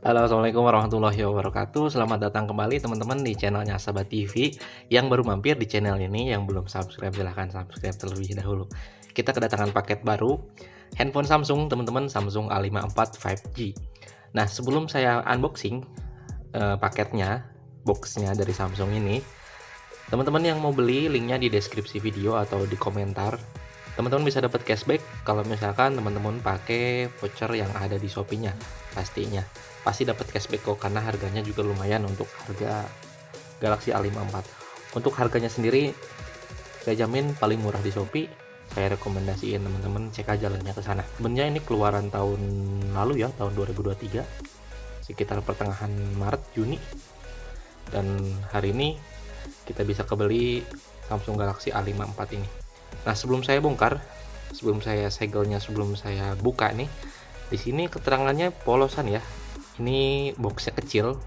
Halo, assalamualaikum warahmatullahi wabarakatuh. Selamat datang kembali teman-teman di channelnya Sahabat TV. Yang baru mampir di channel ini, yang belum subscribe silahkan subscribe terlebih dahulu. Kita kedatangan paket baru, handphone Samsung teman-teman, Samsung A54 5G. Nah, sebelum saya unboxing paketnya, boxnya dari Samsung ini, teman-teman yang mau beli linknya di deskripsi video atau di komentar. Teman-teman bisa dapat cashback kalau misalkan teman-teman pakai voucher yang ada di Shopee-nya. Pastinya pasti dapat cashback kok, karena harganya juga lumayan untuk harga Galaxy A54. Untuk harganya sendiri saya jamin paling murah di Shopee. Saya rekomendasiin teman-teman cek aja linknya ke sana. Sebenarnya ini keluaran tahun lalu ya, tahun 2023 sekitar pertengahan Maret Juni, dan hari ini kita bisa kebeli Samsung Galaxy A54 ini. Nah, sebelum saya bongkar, sebelum saya segelnya, sebelum saya buka nih, di sini keterangannya polosan ya. Ini boxnya kecil,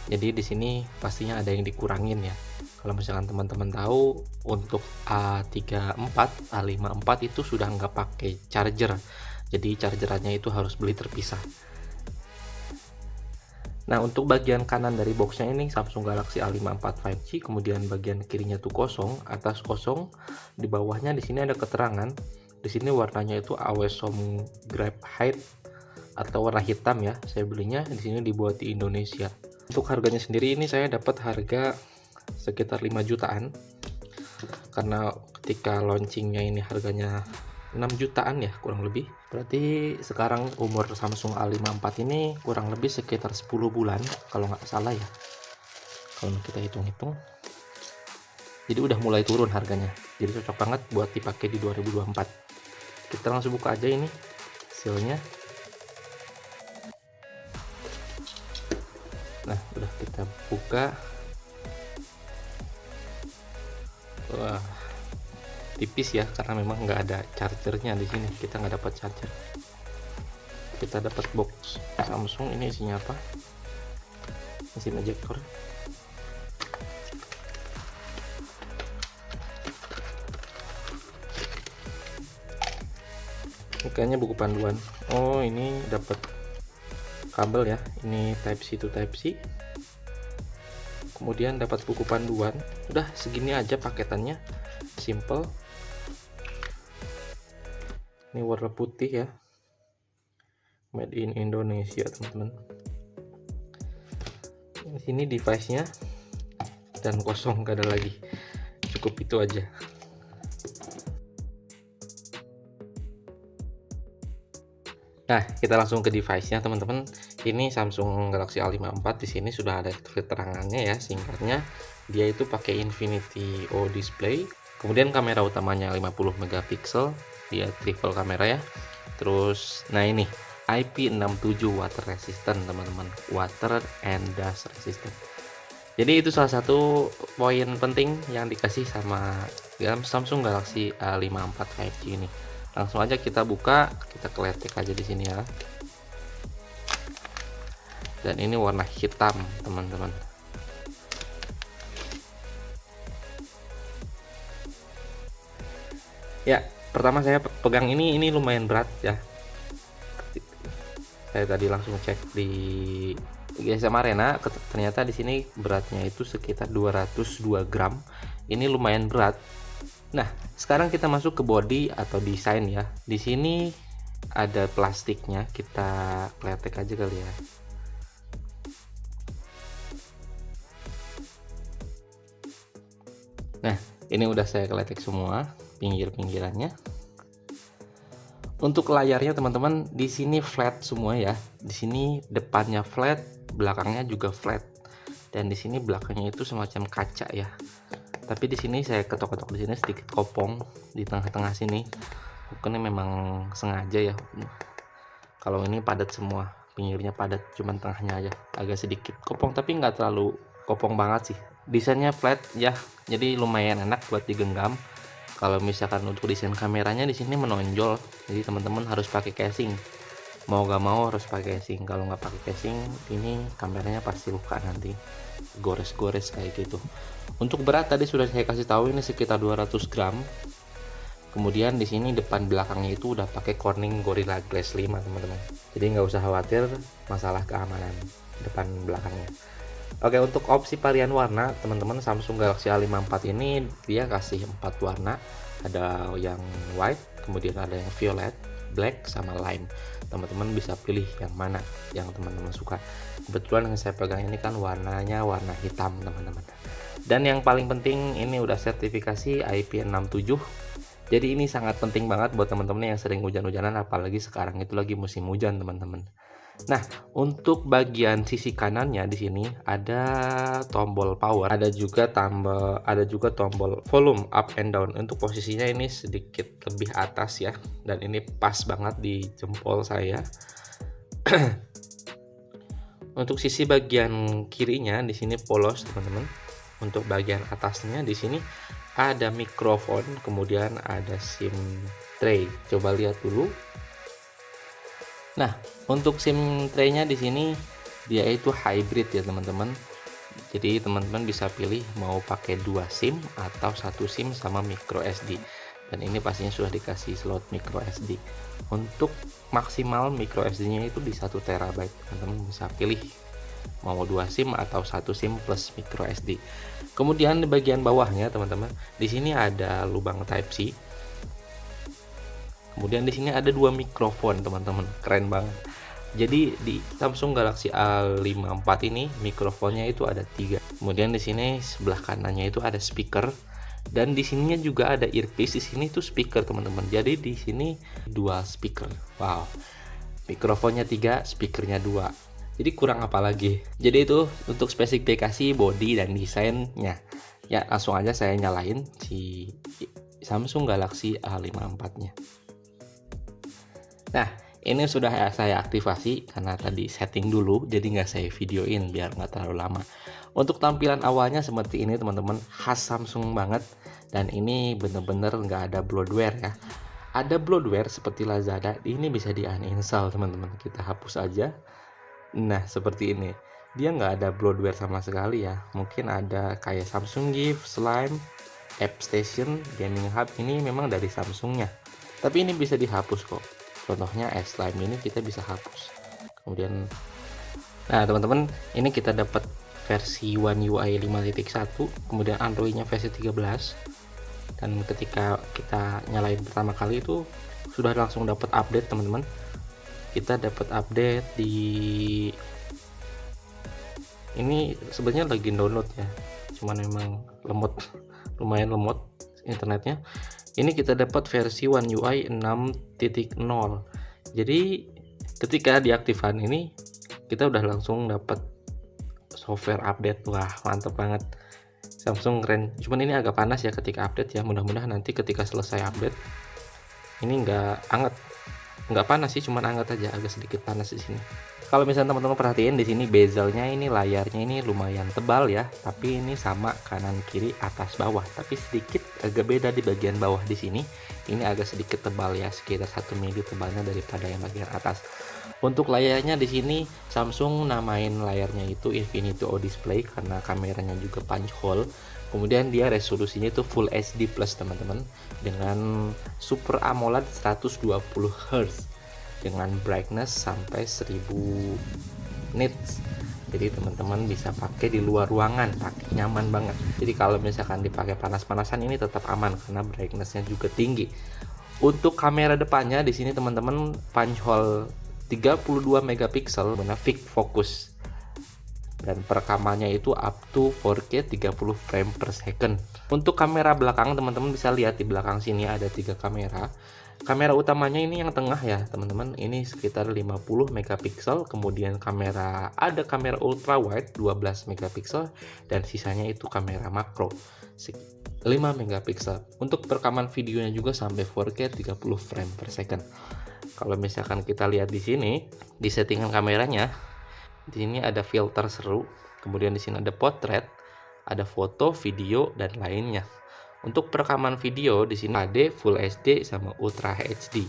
jadi di sini pastinya ada yang dikurangin ya. Kalau misalkan teman-teman tahu, untuk A34, A54 itu sudah nggak pakai charger, jadi chargerannya itu harus beli terpisah. Nah, untuk bagian kanan dari boxnya ini Samsung Galaxy A54 5G, kemudian bagian kirinya tuh kosong, atas kosong, di bawahnya di sini ada keterangan. Di sini warnanya itu Awesome Graphite atau warna hitam ya. Saya belinya di sini dibuat di Indonesia. Untuk harganya sendiri ini saya dapat harga sekitar 5 jutaan. Karena ketika launchingnya ini harganya 6 jutaan ya kurang lebih. Berarti sekarang umur Samsung A54 ini kurang lebih sekitar 10 bulan kalau nggak salah ya, kalau kita hitung-hitung. Jadi udah mulai turun harganya, jadi cocok banget buat dipakai di 2024. Kita langsung buka aja ini hasilnya. Nah, udah kita buka. Wah, tipis ya, karena memang nggak ada chargernya di sini. Kita nggak dapat charger. Kita dapat box Samsung, ini isinya apa? Mesin ejector. Ini kayaknya buku panduan. Oh, ini dapat kabel ya. Ini Type C to Type C. Kemudian dapat buku panduan. Udah segini aja paketannya, simple. Ini warna putih ya, made in Indonesia teman-teman. Di sini device-nya dan kosong, gak ada lagi. Cukup itu aja. Nah, kita langsung ke device-nya teman-teman. Ini Samsung Galaxy A54, di sini sudah ada keterangannya ya, singkatnya. Dia itu pakai Infinity O display. Kemudian kamera utamanya 50 megapiksel, dia triple kamera ya. Terus nah ini IP67 water resistant teman-teman, water and dust resistant. Jadi itu salah satu poin penting yang dikasih sama Samsung Galaxy A54 5G ini. Langsung aja kita buka, kita keletek aja di sini ya. Dan ini warna hitam teman-teman. Ya, pertama saya pegang ini lumayan berat ya. Saya tadi langsung cek di GSM Arena, ternyata di sini beratnya itu sekitar 202 gram. Ini lumayan berat. Nah, sekarang kita masuk ke body atau desain ya. Di sini ada plastiknya, kita kletek aja kali ya. Nah, ini udah saya kletek semua pinggir-pinggirannya. Untuk layarnya teman-teman, di sini flat semua ya. Di sini depannya flat, belakangnya juga flat. Dan di sini belakangnya itu semacam kaca ya. Tapi di sini saya ketok-ketok di sini sedikit kopong di tengah-tengah sini. Bukannya memang sengaja ya. Kalau ini padat semua, pinggirnya padat, cuman tengahnya aja agak sedikit kopong, tapi nggak terlalu kopong banget sih. Desainnya flat ya, jadi lumayan enak buat digenggam. Kalau misalkan untuk desain kameranya di sini menonjol, jadi teman-teman harus pakai casing. Mau gak mau harus pakai casing. Kalau nggak pakai casing, ini kameranya pasti luka nanti, gores-gores kayak gitu. Untuk berat tadi sudah saya kasih tahu, ini sekitar 200 gram. Kemudian di sini depan belakangnya itu udah pakai Corning Gorilla Glass 5 teman-teman. Jadi nggak usah khawatir masalah keamanan depan belakangnya. Oke, untuk opsi varian warna teman-teman, Samsung Galaxy A54 ini dia kasih 4 warna. Ada yang white, kemudian ada yang violet, black, sama lime. Teman-teman bisa pilih yang mana yang teman-teman suka. Kebetulan yang saya pegang ini kan warnanya warna hitam teman-teman. Dan yang paling penting ini udah sertifikasi IP67. Jadi ini sangat penting banget buat teman-teman yang sering hujan-hujanan, apalagi sekarang itu lagi musim hujan teman-teman. Nah, untuk bagian sisi kanannya di sini ada tombol power, ada juga tombol volume up and down. Untuk posisinya ini sedikit lebih atas ya, dan ini pas banget di jempol saya. Untuk sisi bagian kirinya di sini polos, teman-teman. Untuk bagian atasnya di sini ada mikrofon, kemudian ada SIM tray. Coba lihat dulu. Nah, untuk SIM tray-nya di sini dia itu hybrid ya, teman-teman. Jadi teman-teman bisa pilih mau pakai 2 SIM atau 1 SIM sama micro SD. Dan ini pastinya sudah dikasih slot micro SD. Untuk maksimal micro SD-nya itu di 1 TB. Teman-teman bisa pilih mau 2 SIM atau 1 SIM plus micro SD. Kemudian di bagian bawahnya teman-teman, di sini ada lubang Type C. Kemudian di sini ada 2 mikrofon teman-teman, keren banget. Jadi di Samsung Galaxy A54 ini mikrofonnya itu ada 3. Kemudian di sini sebelah kanannya itu ada speaker, dan di sininya juga ada earpiece. Di sini tuh speaker teman-teman. Jadi di sini dual speaker. Wow. Mikrofonnya 3, speakernya 2. Jadi kurang apa lagi? Jadi itu untuk spesifikasi body dan desainnya. Ya, langsung aja saya nyalain si Samsung Galaxy A54-nya. Nah, ini sudah saya aktivasi karena tadi setting dulu, jadi nggak saya videoin biar nggak terlalu lama. Untuk tampilan awalnya seperti ini teman-teman, khas Samsung banget, dan ini bener-bener nggak ada bloatware ya. Ada bloatware seperti Lazada, ini bisa di uninstall teman-teman, kita hapus aja. Nah, seperti ini, dia nggak ada bloatware sama sekali ya. Mungkin ada kayak Samsung Gift, Slime, App Station, Gaming Hub, ini memang dari Samsungnya, tapi ini bisa dihapus kok. Contohnya Slime ini kita bisa hapus. Kemudian, nah teman-teman, ini kita dapat versi One UI 5.1, kemudian Androidnya versi 13. Dan ketika kita nyalain pertama kali itu sudah langsung dapat update teman-teman. Kita dapat update di ini, sebenarnya lagi download ya, cuman memang lemot, lumayan lemot internetnya. Ini kita dapat versi One UI 6.0. Jadi ketika diaktifkan ini kita udah langsung dapat software update. Wah, mantap banget. Samsung keren. Cuman ini agak panas ya ketika update ya. Mudah-mudahan nanti ketika selesai update ini nggak panas sih, cuman hangat aja, agak sedikit panas di sini. Kalau misalnya teman-teman perhatiin di sini bezelnya, ini layarnya ini lumayan tebal ya, tapi ini sama kanan kiri atas bawah, tapi sedikit agak beda di bagian bawah di sini. Ini agak sedikit tebal ya, sekitar 1 mili tebalnya daripada yang bagian atas. Untuk layarnya di sini Samsung namain layarnya itu Infinity O Display karena kameranya juga punch hole. Kemudian dia resolusinya itu Full HD Plus teman-teman, dengan Super AMOLED 120 Hz dengan brightness sampai 1000 nits. Jadi teman-teman bisa pakai di luar ruangan, pakai nyaman banget. Jadi kalau misalkan dipakai panas-panasan ini tetap aman karena brightnessnya juga tinggi. Untuk kamera depannya di sini teman-teman punch hole 32 megapiksel, benar fix focus, dan perekamannya itu up to 4K 30 frame per second. Untuk kamera belakang teman-teman bisa lihat di belakang sini ada 3 kamera. Kamera utamanya ini yang tengah ya teman-teman, ini sekitar 50 megapiksel. Kemudian ada kamera ultra wide 12 megapiksel, dan sisanya itu kamera makro 5 megapiksel. Untuk perekaman videonya juga sampai 4K 30 frame per second. Kalau misalkan kita lihat di sini di settingan kameranya, di sini ada filter seru, kemudian di sini ada potret, ada foto, video, dan lainnya. Untuk perekaman video di sini HD, Full HD, sama Ultra HD.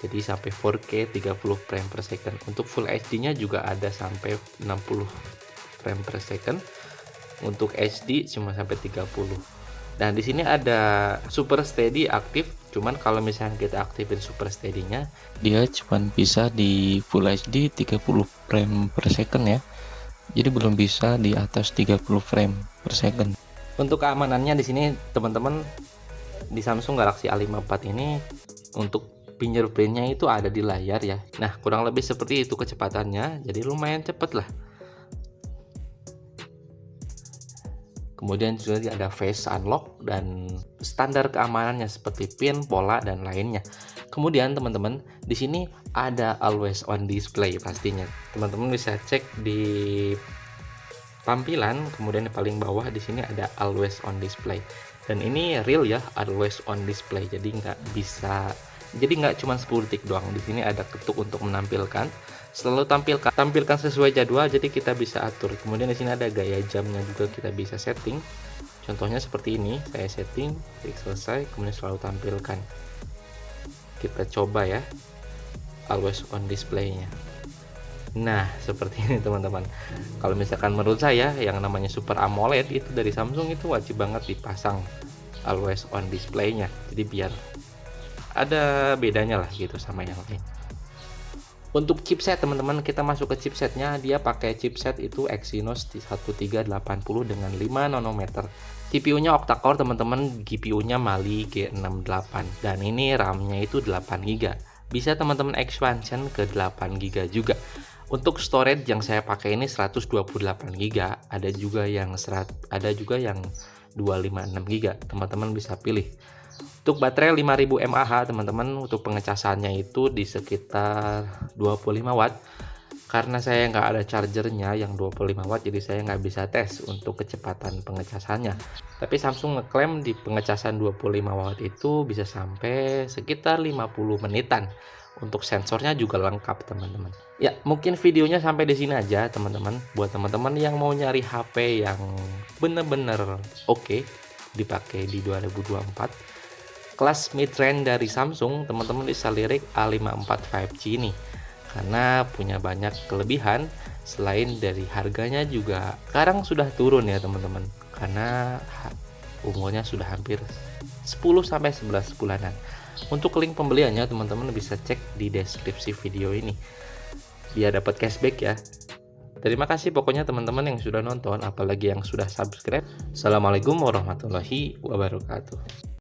Jadi sampai 4K 30 frame per second. Untuk Full HD-nya juga ada sampai 60 frame per second. Untuk HD cuma sampai 30. Dan di sini ada Super Steady aktif. Cuman kalau misalnya kita aktifin Super Steady-nya, dia cuman bisa di Full HD 30 frame per second ya. Jadi belum bisa di atas 30 frame per second. Untuk keamanannya di sini teman-teman, di Samsung Galaxy A54 ini untuk fingerprintnya itu ada di layar ya. Nah, kurang lebih seperti itu kecepatannya, jadi lumayan cepet lah. Kemudian juga ada face unlock dan standar keamanannya seperti pin, pola, dan lainnya. Kemudian teman-teman, di sini ada always on display pastinya. Teman-teman bisa cek di tampilan, kemudian di paling bawah di sini ada always on display. Dan ini real ya, always on display. Jadi nggak cuma 10 detik doang. Di sini ada ketuk untuk menampilkan. Selalu tampilkan sesuai jadwal, jadi kita bisa atur. Kemudian di sini ada gaya jamnya juga, kita bisa setting. Contohnya seperti ini, saya setting, klik selesai, kemudian selalu tampilkan. Kita coba ya, always on display-nya. Nah, seperti ini teman-teman. Kalau misalkan menurut saya yang namanya Super AMOLED itu dari Samsung itu wajib banget dipasang always on display-nya. Jadi biar ada bedanya lah gitu sama yang lain. Untuk chipset teman-teman, kita masuk ke chipsetnya. Dia pakai chipset itu Exynos 1380 dengan 5 nanometer. CPU-nya octa-core teman-teman, GPU-nya Mali G68 dan ini RAM-nya itu 8GB. Bisa teman-teman expansion ke 8GB juga. Untuk storage yang saya pakai ini 128GB, ada juga yang 256GB. Teman-teman bisa pilih. Untuk baterai 5000 mAh teman-teman, untuk pengecasannya itu di sekitar 25 watt. Karena saya nggak ada chargernya yang 25 watt, jadi saya nggak bisa tes untuk kecepatan pengecasannya. Tapi Samsung ngeklaim di pengecasan 25 watt itu bisa sampai sekitar 50 menitan. Untuk sensornya juga lengkap teman-teman. Ya, mungkin videonya sampai di sini aja teman-teman. Buat teman-teman yang mau nyari HP yang bener-bener oke dipakai di 2024, kelas mid-range dari Samsung, teman-teman bisa lirik A54 5G ini karena punya banyak kelebihan. Selain dari harganya juga sekarang sudah turun ya teman-teman, karena umurnya sudah hampir 10-11 bulanan. Untuk link pembeliannya teman-teman bisa cek di deskripsi video ini biar dapat cashback ya. Terima kasih pokoknya teman-teman yang sudah nonton, apalagi yang sudah subscribe. Assalamualaikum warahmatullahi wabarakatuh.